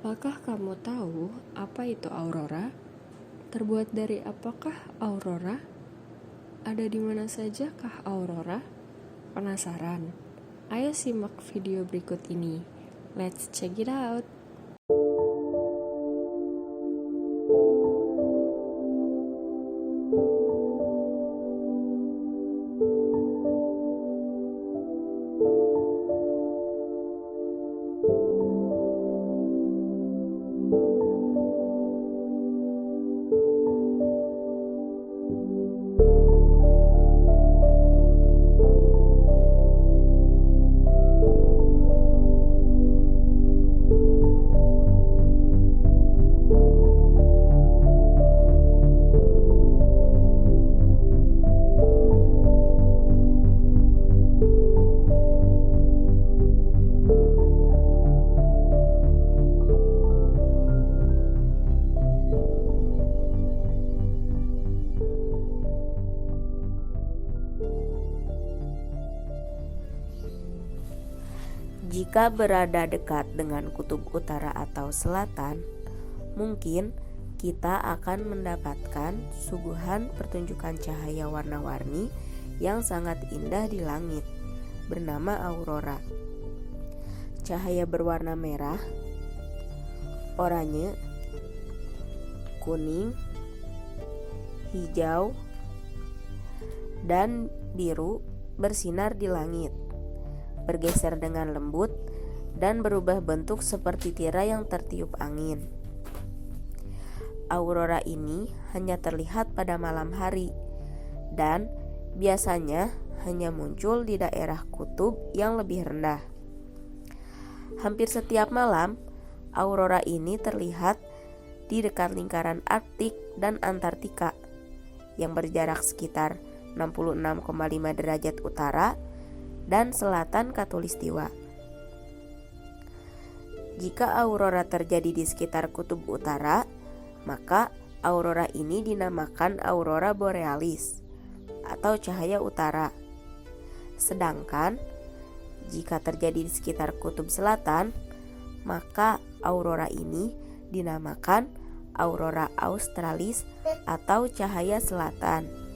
Apakah kamu tahu apa itu aurora? Terbuat dari apakah aurora? Ada di mana sajakah aurora? Penasaran? Ayo simak video berikut ini. Let's check it out. Jika berada dekat dengan kutub utara atau selatan, mungkin kita akan mendapatkan suguhan pertunjukan cahaya warna-warni yang sangat indah di langit, bernama aurora. Cahaya berwarna merah, oranye, kuning, hijau, dan biru bersinar di langit, bergeser dengan lembut dan berubah bentuk seperti tirai yang tertiup angin. Aurora ini hanya terlihat pada malam hari dan biasanya hanya muncul di daerah kutub yang lebih rendah. Hampir setiap malam, aurora ini terlihat di dekat lingkaran Arktik dan Antartika yang berjarak sekitar 66,5 derajat utara dan selatan Khatulistiwa. Jika aurora terjadi di sekitar kutub utara, maka aurora ini dinamakan aurora borealis atau cahaya utara. Sedangkan jika terjadi di sekitar kutub selatan, maka aurora ini dinamakan aurora australis atau cahaya selatan.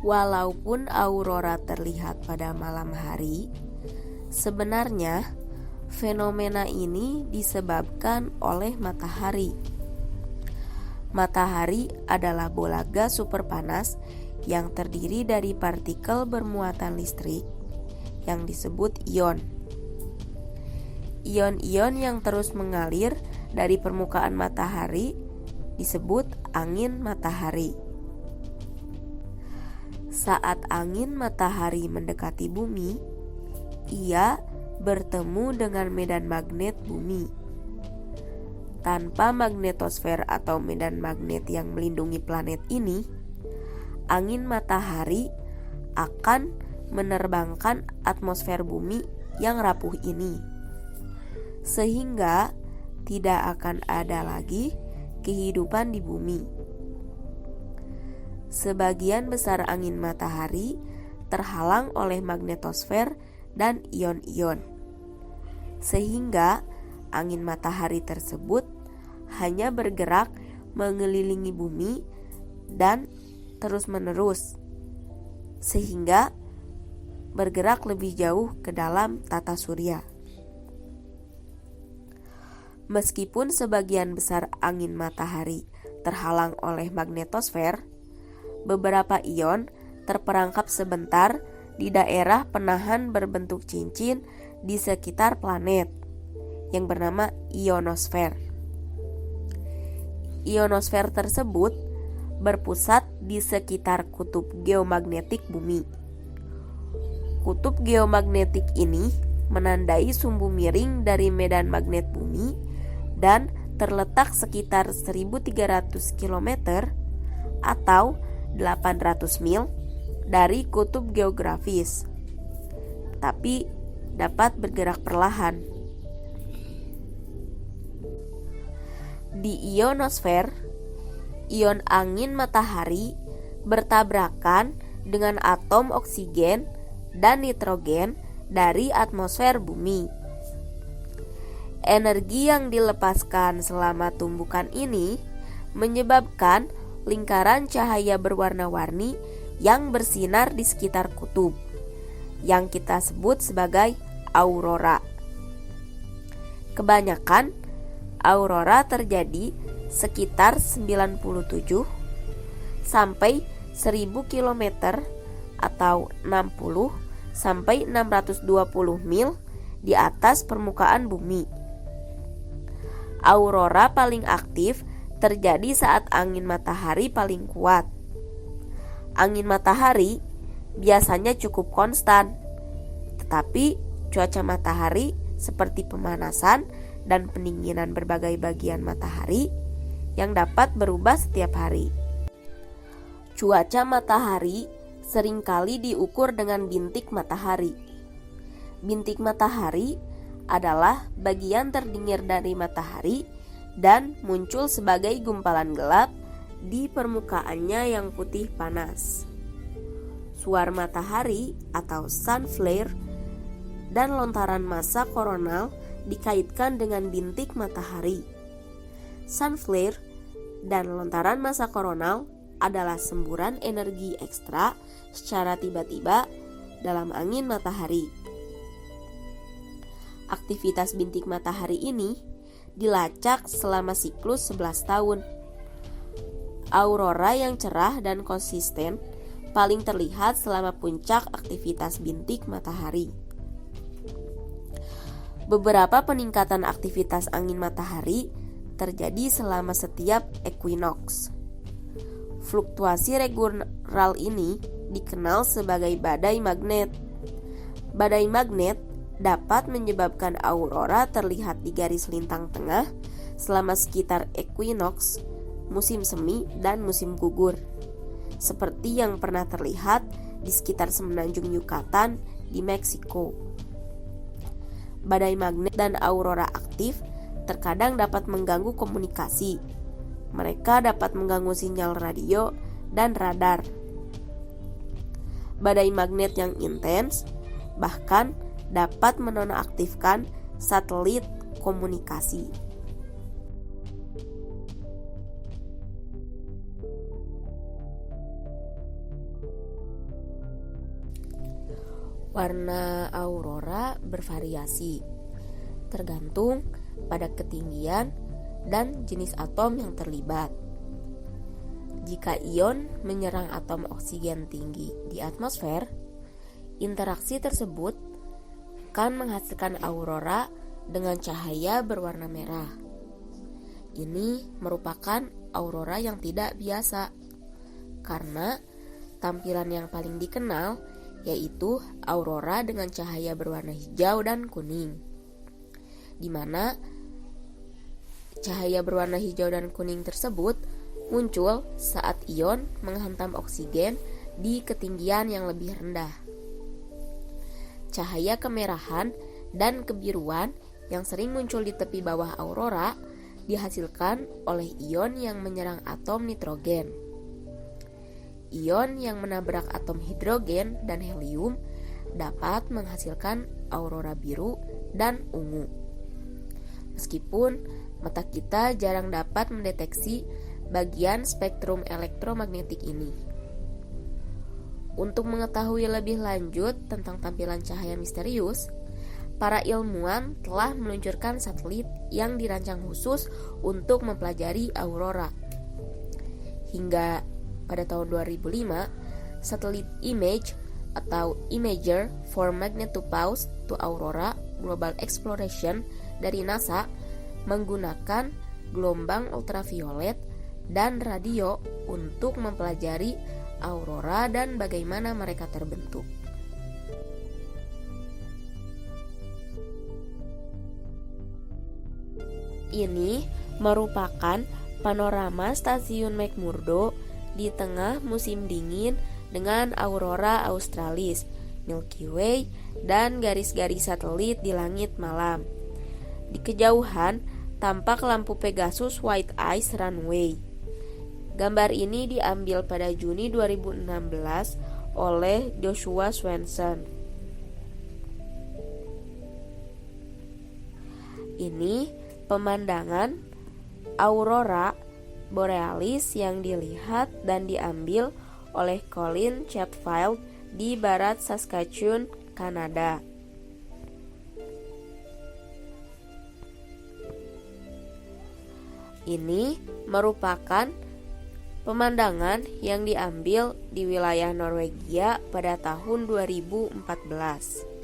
Walaupun aurora terlihat pada malam hari, sebenarnya fenomena ini disebabkan oleh matahari. Matahari adalah bola gas superpanas yang terdiri dari partikel bermuatan listrik yang disebut ion. Ion-ion yang terus mengalir dari permukaan matahari disebut angin matahari. Saat angin matahari mendekati bumi, ia bertemu dengan medan magnet bumi. Tanpa magnetosfer atau medan magnet yang melindungi planet ini, angin matahari akan menerbangkan atmosfer bumi yang rapuh ini, sehingga tidak akan ada lagi kehidupan di bumi. Sebagian besar angin matahari terhalang oleh magnetosfer dan ion-ion, sehingga angin matahari tersebut hanya bergerak mengelilingi bumi dan terus-menerus, sehingga bergerak lebih jauh ke dalam tata surya. Meskipun sebagian besar angin matahari terhalang oleh magnetosfer, beberapa ion terperangkap sebentar di daerah penahan berbentuk cincin di sekitar planet yang bernama ionosfer. Ionosfer tersebut berpusat di sekitar kutub geomagnetik bumi. Kutub geomagnetik ini menandai sumbu miring dari medan magnet bumi dan terletak sekitar 1300 km atau 800 mil dari kutub geografis, tapi dapat bergerak perlahan. Di ionosfer, ion angin matahari bertabrakan dengan atom oksigen dan nitrogen dari atmosfer bumi. Energi yang dilepaskan selama tumbukan ini menyebabkan lingkaran cahaya berwarna-warni yang bersinar di sekitar kutub, yang kita sebut sebagai aurora. Kebanyakan aurora terjadi sekitar 97 sampai 1000 km atau 60 sampai 620 mil di atas permukaan bumi. Aurora paling aktif terjadi saat angin matahari paling kuat. Angin matahari biasanya cukup konstan, tetapi cuaca matahari seperti pemanasan dan pendinginan berbagai bagian matahari yang dapat berubah setiap hari. Cuaca matahari seringkali diukur dengan bintik matahari. Bintik matahari adalah bagian terdingin dari matahari dan muncul sebagai gumpalan gelap di permukaannya yang putih panas. Suar matahari atau sun flare dan lontaran massa koronal dikaitkan dengan bintik matahari. Sun flare dan lontaran massa koronal adalah semburan energi ekstra secara tiba-tiba dalam angin matahari. Aktivitas bintik matahari ini dilacak selama siklus 11 tahun. Aurora yang cerah dan konsisten paling terlihat selama puncak aktivitas bintik matahari. Beberapa peningkatan aktivitas angin matahari terjadi selama setiap equinox. Fluktuasi regular ini dikenal sebagai badai magnet. Badai magnet dapat menyebabkan aurora terlihat di garis lintang tengah selama sekitar equinox, musim semi, dan musim gugur, seperti yang pernah terlihat di sekitar semenanjung Yucatan di Meksiko. Badai magnet dan aurora aktif terkadang dapat mengganggu komunikasi. Mereka dapat mengganggu sinyal radio dan radar. Badai magnet yang intens bahkan dapat menonaktifkan satelit komunikasi. Warna aurora bervariasi, tergantung pada ketinggian dan jenis atom yang terlibat. Jika ion menyerang atom oksigen tinggi di atmosfer, interaksi tersebut akan menghasilkan aurora dengan cahaya berwarna merah. Ini merupakan aurora yang tidak biasa, karena tampilan yang paling dikenal yaitu aurora dengan cahaya berwarna hijau dan kuning, di mana cahaya berwarna hijau dan kuning tersebut muncul saat ion menghantam oksigen di ketinggian yang lebih rendah. Cahaya kemerahan dan kebiruan yang sering muncul di tepi bawah aurora dihasilkan oleh ion yang menyerang atom nitrogen. Ion yang menabrak atom hidrogen dan helium dapat menghasilkan aurora biru dan ungu. Meskipun mata kita jarang dapat mendeteksi bagian spektrum elektromagnetik ini. Untuk mengetahui lebih lanjut tentang tampilan cahaya misterius, para ilmuwan telah meluncurkan satelit yang dirancang khusus untuk mempelajari aurora. Hingga pada tahun 2005, satelit IMAGE atau Imager for Magnetopause to Aurora Global Exploration dari NASA menggunakan gelombang ultraviolet dan radio untuk mempelajari aurora dan bagaimana mereka terbentuk. Ini merupakan panorama stasiun McMurdo di tengah musim dingin dengan aurora australis, Milky Way, dan garis-garis satelit di langit malam. Di kejauhan, tampak lampu Pegasus White Ice Runway. Gambar ini diambil pada Juni 2016 oleh Joshua Swenson. Ini pemandangan aurora borealis yang dilihat dan diambil oleh Colin Chatfield di barat Saskatchewan, Kanada. Ini merupakan pemandangan yang diambil di wilayah Norwegia pada tahun 2014.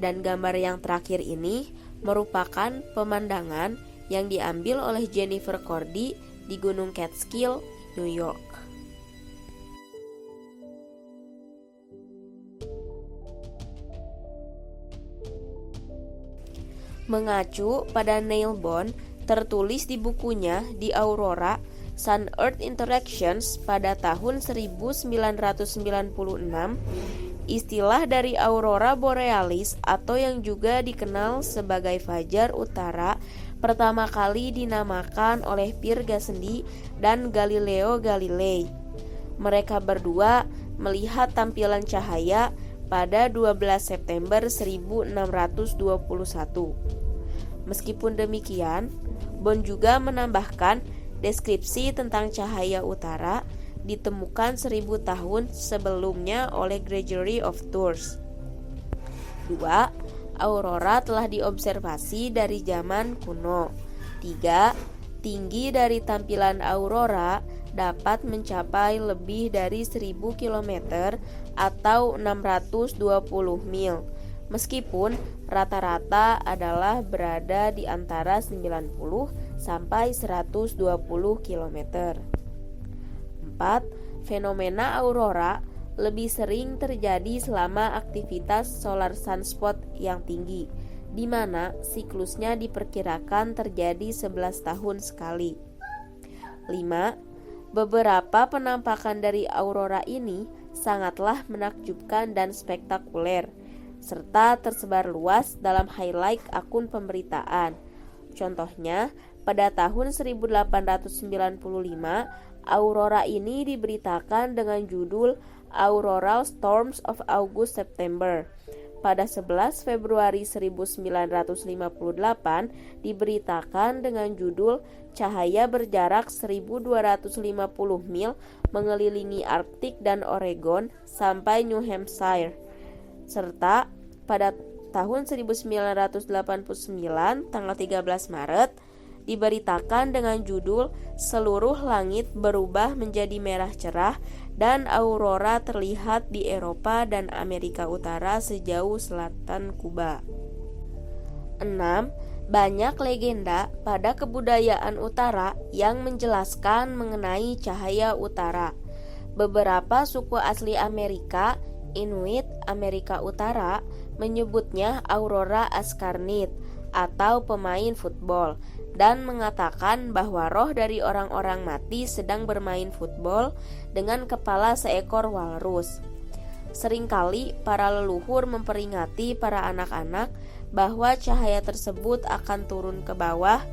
Dan gambar yang terakhir ini merupakan pemandangan yang diambil oleh Jennifer Cordy di Gunung Catskill, New York. Mengacu pada Neil Bond, tertulis di bukunya The Aurora, Sun-Earth Interactions pada tahun 1996, istilah dari aurora borealis atau yang juga dikenal sebagai fajar utara pertama kali dinamakan oleh Pierre Gassendi dan Galileo Galilei. Mereka berdua melihat tampilan cahaya pada 12 September 1621. Meskipun demikian, Bond juga menambahkan deskripsi tentang cahaya utara ditemukan 1000 tahun sebelumnya oleh Gregory of Tours. 2. Aurora telah diobservasi dari zaman kuno. 3. Tinggi dari tampilan aurora dapat mencapai lebih dari 1000 km atau 620 mil, meskipun rata-rata adalah berada di antara 90 sampai 120 km. 4. Fenomena aurora lebih sering terjadi selama aktivitas solar sunspot yang tinggi, di mana siklusnya diperkirakan terjadi 11 tahun sekali. 5. Beberapa penampakan dari aurora ini sangatlah menakjubkan dan spektakuler, serta tersebar luas dalam highlight akun pemberitaan. Contohnya, pada tahun 1895, aurora ini diberitakan dengan judul Auroral Storms of August-September. Pada 11 Februari 1958 diberitakan dengan judul Cahaya berjarak 1250 mil mengelilingi Arktik dan Oregon sampai New Hampshire. Serta pada tahun 1989 tanggal 13 Maret diberitakan dengan judul Seluruh langit berubah menjadi merah cerah dan aurora terlihat di Eropa dan Amerika Utara sejauh selatan Kuba. 6. Banyak legenda pada kebudayaan utara yang menjelaskan mengenai cahaya utara. Beberapa suku asli Amerika, Inuit Amerika Utara, menyebutnya Aurora Askarnit atau pemain football, dan mengatakan bahwa roh dari orang-orang mati sedang bermain football dengan kepala seekor walrus. Seringkali para leluhur memperingati para anak-anak bahwa cahaya tersebut akan turun ke bawah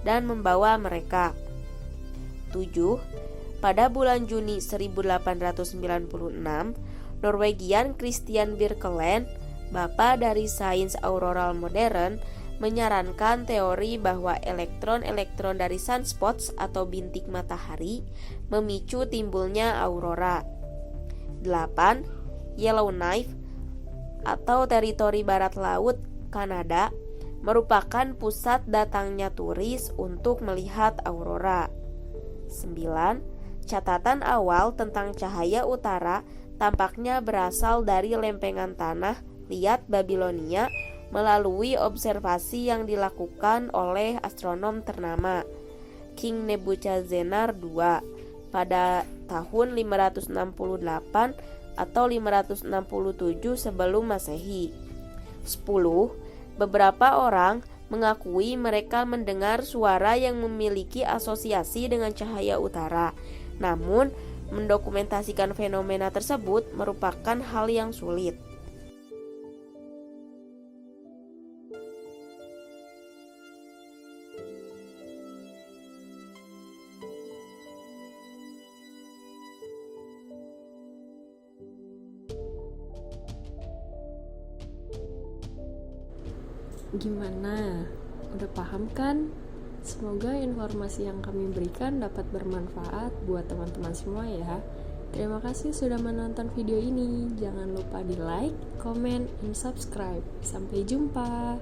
dan membawa mereka. 7. Pada bulan Juni 1896, Norwegian Christian Birkeland, bapa dari sains auroral modern, menyarankan teori bahwa elektron-elektron dari sunspots atau bintik matahari memicu timbulnya aurora. 8. Yellowknife atau teritori barat laut Kanada merupakan pusat datangnya turis untuk melihat aurora. 9. Catatan awal tentang cahaya utara tampaknya berasal dari lempengan tanah liat Babilonia melalui observasi yang dilakukan oleh astronom ternama King Nebuchadnezzar II pada tahun 568 atau 567 sebelum Masehi. 10. Beberapa orang mengakui mereka mendengar suara yang memiliki asosiasi dengan cahaya utara. Namun, mendokumentasikan fenomena tersebut merupakan hal yang sulit. Gimana? Udah paham kan? Semoga informasi yang kami berikan dapat bermanfaat buat teman-teman semua ya. Terima kasih sudah menonton video ini. Jangan lupa di like, comment, and subscribe. Sampai jumpa.